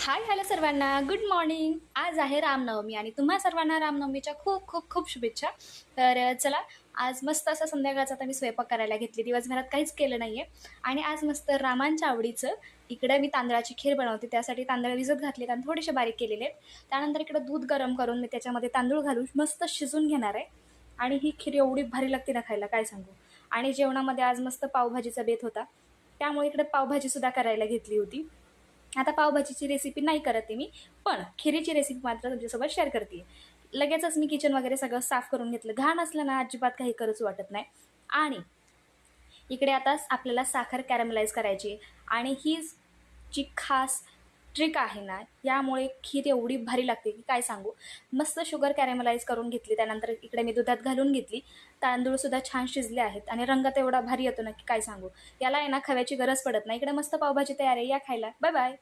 Hi hello सर्वांना, good morning. आज आहे रामनवमी आणि तुम्हा सर्वांना रामनवमीच्या खूप खूप खूप शुभेच्छा. तर चला, आज मस्त असा संध्याकाळचा आता मी स्वयंपाक करायला घेतली. दिवसभरात काहीच केलं नाही आहे आणि आज मस्त रामांच्या आवडीचं इकडे मी तांदळाची खीर बनवते. त्यासाठी तांदळ भिजत घातलेत आणि थोडेसे बारीक केलेले आहेत. त्यानंतर इकडं दूध गरम करून मी त्याच्यामध्ये तांदूळ घालून मस्त शिजून घेणार आहे. आणि ही खीर एवढी भारी लागते ना खायला, काय सांगू. आणि जेवणामध्ये आज मस्त पावभाजीचा बेत होता, त्यामुळे इकडे पावभाजीसुद्धा करायला घेतली होती. आता पावभाजीची रेसिपी नाही करत आहे मी, पण खिरीची रेसिपी मात्र तुमच्यासोबत शेअर करते. लगेचच मी किचन वगैरे सगळं साफ करून घेतलं. घाण असलं ना अजिबात काही करूच वाटत नाही. आणि इकडे आता आपल्याला साखर कॅरमलाइज करायची आहे आणि ही जी खास ट्रिक आहे ना, यामुळे खीर एवढी भारी लागते की काय सांगू. मस्त शुगर कॅरमलाइज करून घेतली, त्यानंतर इकडे मी दुधात घालून घेतली. तांदूळसुद्धा छान शिजले आहेत आणि रंगात एवढा भारी येतो ना की काय सांगू. याला आहे ना खव्याची गरज पडत नाही. इकडे मस्त पावभाजी तयार आहे, या खायला. Bye bye.